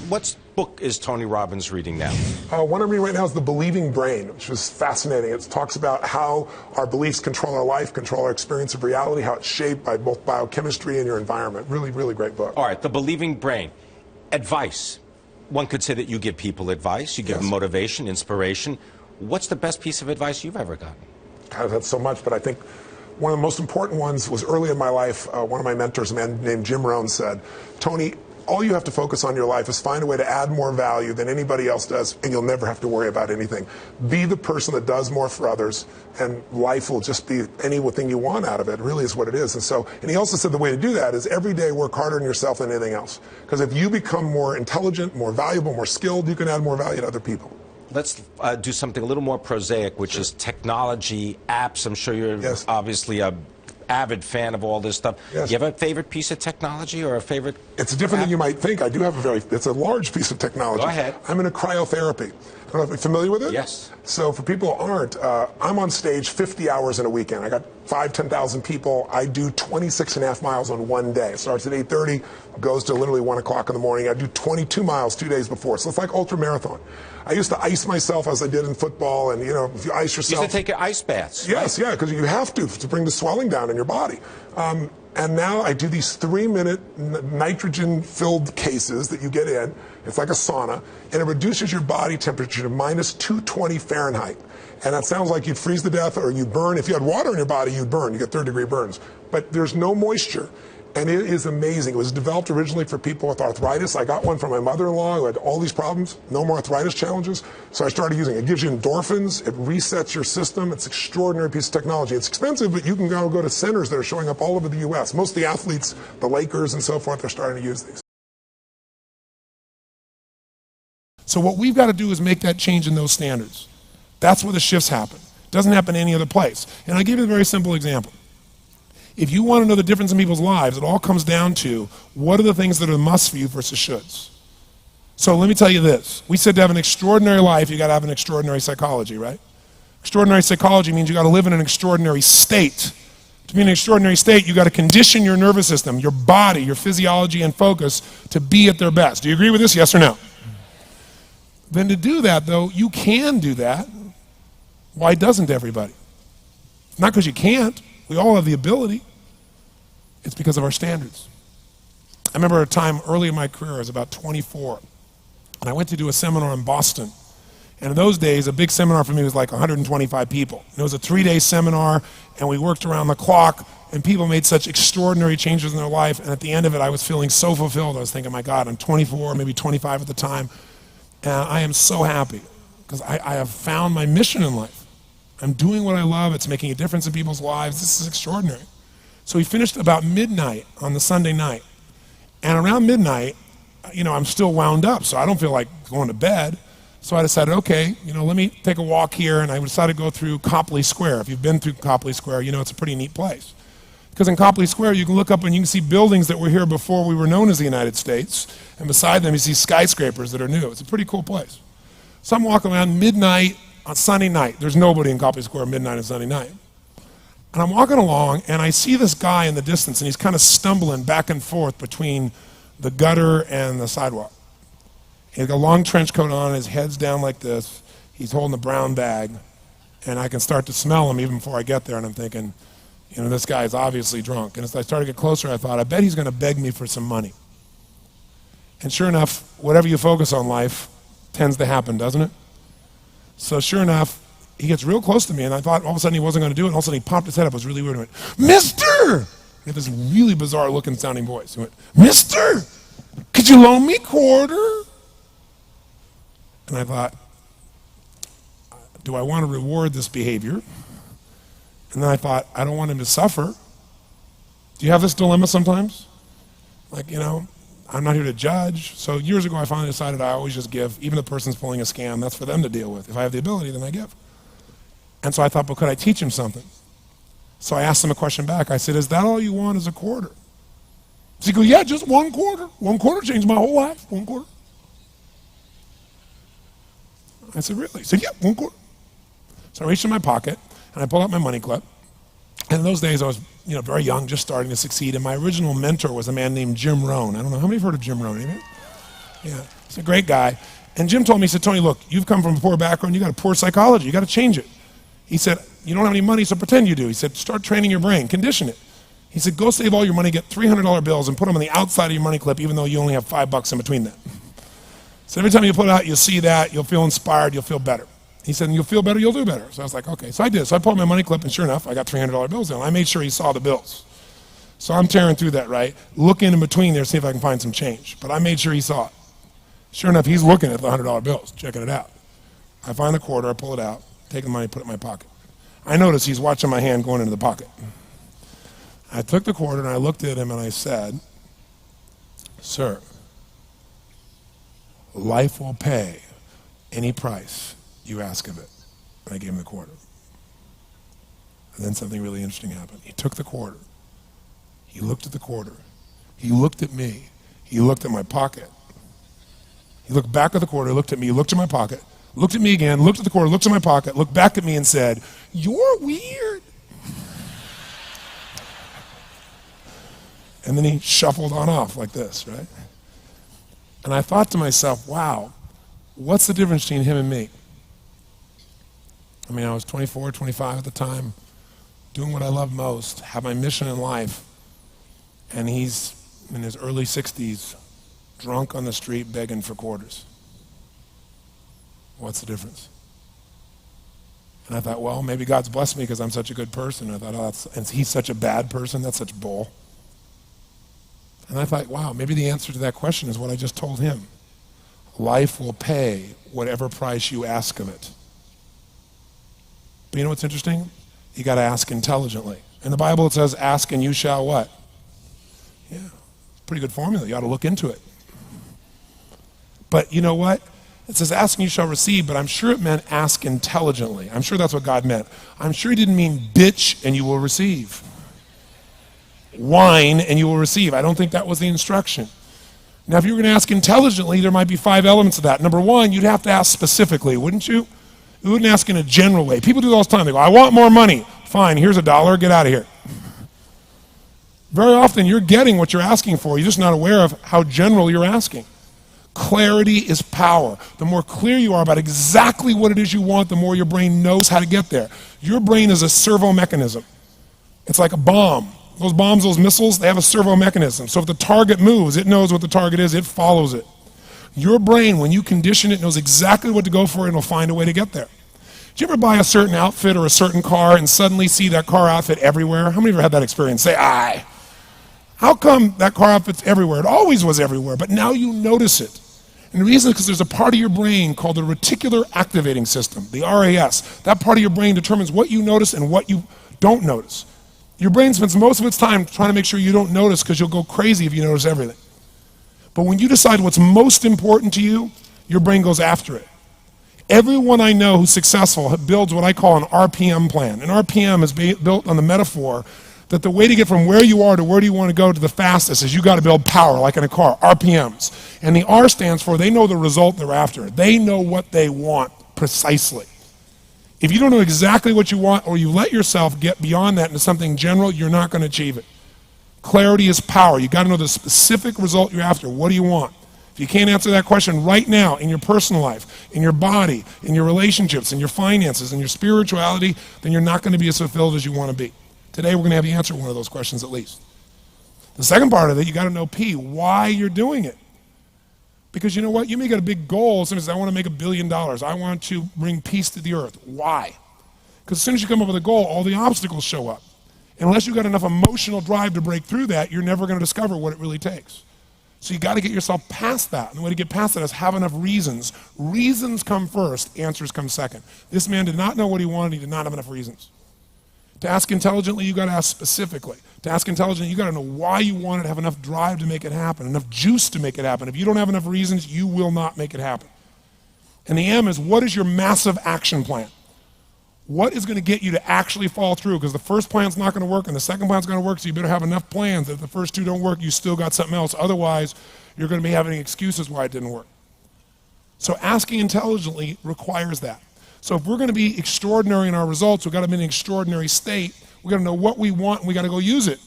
What book is Tony Robbins reading now? One I'm reading right now is The Believing Brain, which is fascinating. It talks about how our beliefs control our life, control our experience of reality, how it's shaped by both biochemistry and your environment. Really, really great book. All right, The Believing Brain. Advice. One could say that you give people advice, you give them motivation, inspiration. What's the best piece of advice you've ever gotten? God, I've had so much, but I think one of the most important ones was early in my life. One of my mentors, a man named Jim Robbins, said, Tony, all you have to focus on in your life is find a way to add more value than anybody else does, and you'll never have to worry about anything. Be the person that does more for others, and life will just be anything you want out of it. It really is what it is. And he also said the way to do that is every day work harder on yourself than anything else. Because if you become more intelligent, more valuable, more skilled, you can add more value to other people. Let's do something a little more prosaic, which is technology, apps. I'm sure you're obviously a avid fan of all this stuff. Yes. Do you have a favorite piece of technology or a favorite? It's different than you might think. I do have it's a large piece of technology. Go ahead. I'm in a cryotherapy. I don't know if you're familiar with it? Yes. So for people who aren't, I'm on stage 50 hours in a weekend. I got 10,000 people. I do 26 and a half miles on one day. It starts at 8:30, goes to literally 1 o'clock in the morning. I do 22 miles 2 days before. So it's like ultra marathon. I used to ice myself as I did in football, and if you ice yourself. You used to take ice baths. Yes, right? Yeah, because you have to bring the swelling down in your body. And now I do these 3-minute nitrogen-filled cases that you get in. It's like a sauna, and it reduces your body temperature to minus 220 Fahrenheit. And that sounds like you'd freeze to death or you burn. If you had water in your body, you'd burn. You get third-degree burns. But there's no moisture. And it is amazing. It was developed originally for people with arthritis. I got one from my mother-in-law who had all these problems, no more arthritis challenges. So I started using it. It gives you endorphins. It resets your system. It's an extraordinary piece of technology. It's expensive, but you can go to centers that are showing up all over the U.S. Most of the athletes, the Lakers and so forth, are starting to use these. So what we've got to do is make that change in those standards. That's where the shifts happen. It doesn't happen any other place. And I'll give you a very simple example. If you want to know the difference in people's lives, it all comes down to what are the things that are musts for you versus shoulds. So let me tell you this. We said to have an extraordinary life, you got to have an extraordinary psychology, right? Extraordinary psychology means you got to live in an extraordinary state. To be in an extraordinary state, you got to condition your nervous system, your body, your physiology and focus to be at their best. Do you agree with this? Yes or no? Then to do that, though, you can do that. Why doesn't everybody? Not because you can't. We all have the ability. It's because of our standards. I remember a time early in my career, I was about 24, and I went to do a seminar in Boston. And in those days, a big seminar for me was like 125 people. And it was a 3-day seminar, and we worked around the clock, and people made such extraordinary changes in their life. And at the end of it, I was feeling so fulfilled. I was thinking, my God, I'm 24, maybe 25 at the time, and I am so happy because I have found my mission in life. I'm doing what I love. It's making a difference in people's lives. This is extraordinary. So we finished about midnight on the Sunday night. And around midnight, I'm still wound up, so I don't feel like going to bed. So I decided, okay, let me take a walk here, and I decided to go through Copley Square. If you've been through Copley Square, it's a pretty neat place. Because in Copley Square, you can look up and you can see buildings that were here before we were known as the United States, and beside them you see skyscrapers that are new. It's a pretty cool place. So I'm walking around midnight on Sunday night. There's nobody in Copley Square midnight on Sunday night. And I'm walking along, and I see this guy in the distance, and he's kind of stumbling back and forth between the gutter and the sidewalk. He's got a long trench coat on, his head's down like this. He's holding a brown bag, and I can start to smell him even before I get there, and I'm thinking, this guy's obviously drunk. And as I started to get closer, I thought, I bet he's going to beg me for some money. And sure enough, whatever you focus on life tends to happen, doesn't it? So sure enough, he gets real close to me, and I thought all of a sudden he wasn't going to do it, and all of a sudden he popped his head up. It was really weird. He went, Mister! He had this really bizarre looking sounding voice. He went, Mister, could you loan me a quarter? And I thought, do I want to reward this behavior? And then I thought, I don't want him to suffer. Do you have this dilemma sometimes? Like, I'm not here to judge. So years ago, I finally decided I always just give. Even the person's pulling a scam, that's for them to deal with. If I have the ability, then I give. And so I thought, but could I teach him something? So I asked him a question back. I said, is that all you want is a quarter? So he goes, yeah, just 1 quarter. 1 quarter changed my whole life. 1 quarter. I said, really? He said, yeah, 1 quarter. So I reached in my pocket, and I pulled out my money clip. And in those days, I was very young, just starting to succeed. And my original mentor was a man named Jim Rohn. I don't know, how many have heard of Jim Rohn? Anybody? Yeah. He's a great guy. And Jim told me, he said, Tony, look, you've come from a poor background, you got a poor psychology, you got to change it. He said, you don't have any money, so pretend you do. He said, start training your brain, condition it. He said, go save all your money, get $300 bills and put them on the outside of your money clip, even though you only have $5 in between them. So every time you put it out, you'll see that, you'll feel inspired, you'll feel better. He said, and you'll feel better, you'll do better. So I was like, okay. So I did. So I pulled my money clip, and sure enough, I got $300 bills in. I made sure he saw the bills. So I'm tearing through that, right? Looking in between there, see if I can find some change. But I made sure he saw it. Sure enough, he's looking at the $100 bills, checking it out. I find the quarter, I pull it out, take the money, put it in my pocket. I notice he's watching my hand going into the pocket. I took the quarter and I looked at him and I said, sir, life will pay any price you ask of it. And I gave him the quarter. And then something really interesting happened. He took the quarter. He looked at the quarter. He looked at me. He looked at my pocket. He looked back at the quarter, looked at me, looked at my pocket, looked at me again, looked at the quarter, looked at my pocket, looked back at me and said, you're weird. And then he shuffled on off like this, right? And I thought to myself, wow, what's the difference between him and me? I mean, I was 24, 25 at the time, doing what I love most, have my mission in life, and he's in his early 60s, drunk on the street begging for quarters. What's the difference? And I thought, well, maybe God's blessed me because I'm such a good person. I thought, oh, and he's such a bad person, that's such bull. And I thought, wow, maybe the answer to that question is what I just told him. Life will pay whatever price you ask of it. But you know what's interesting? You got to ask intelligently. In the Bible it says, ask and you shall what? Yeah, pretty good formula. You ought to look into it. But you know what? It says ask and you shall receive, but I'm sure it meant ask intelligently. I'm sure that's what God meant. I'm sure he didn't mean bitch and you will receive. Whine and you will receive. I don't think that was the instruction. Now, if you were going to ask intelligently, there might be 5 elements of that. Number 1, you'd have to ask specifically, wouldn't you? You wouldn't ask in a general way. People do that all the time. They go, I want more money. Fine, here's $1, get out of here. Very often you're getting what you're asking for. You're just not aware of how general you're asking. Clarity is power. The more clear you are about exactly what it is you want, the more your brain knows how to get there. Your brain is a servo mechanism. It's like a bomb. Those bombs, those missiles, they have a servo mechanism. So if the target moves, it knows what the target is, it follows it. Your brain, when you condition it, knows exactly what to go for and it'll find a way to get there. Did you ever buy a certain outfit or a certain car and suddenly see that car outfit everywhere? How many of you have had that experience? Say, aye. How come that car outfit's everywhere? It always was everywhere, but now you notice it. And the reason is because there's a part of your brain called the reticular activating system, the RAS. That part of your brain determines what you notice and what you don't notice. Your brain spends most of its time trying to make sure you don't notice because you'll go crazy if you notice everything. But when you decide what's most important to you, your brain goes after it. Everyone I know who's successful builds what I call an RPM plan. An RPM is built on the metaphor that the way to get from where you are to where do you want to go to the fastest is you got to build power, like in a car, RPMs. And the R stands for they know the result they're after. They know what they want precisely. If you don't know exactly what you want or you let yourself get beyond that into something general, you're not going to achieve it. Clarity is power. You got to know the specific result you're after. What do you want? If you can't answer that question right now in your personal life, in your body, in your relationships, in your finances, in your spirituality, then you're not going to be as fulfilled as you want to be. Today we're going to have you answer one of those questions at least. The second part of it, you got to know why you're doing it. Because you know what? You may get a big goal. Somebody says, I want to make $1 billion. I want to bring peace to the earth. Why? Because as soon as you come up with a goal, all the obstacles show up. And unless you've got enough emotional drive to break through that, you're never going to discover what it really takes. So you got to get yourself past that. And the way to get past that is have enough reasons. Reasons come first, answers come second. This man did not know what he wanted. He did not have enough reasons. To ask intelligently, you got to ask specifically. To ask intelligently, you got to know why you want it, have enough drive to make it happen, enough juice to make it happen. If you don't have enough reasons, you will not make it happen. And the M is, what is your massive action plan? What is going to get you to actually fall through? Because the first plan's not going to work and the second plan's going to work, so you better have enough plans that if the first two don't work, you still got something else. Otherwise, you're going to be having excuses why it didn't work. So asking intelligently requires that. So if we're going to be extraordinary in our results, we've got to be in an extraordinary state. We've got to know what we want and we've got to go use it.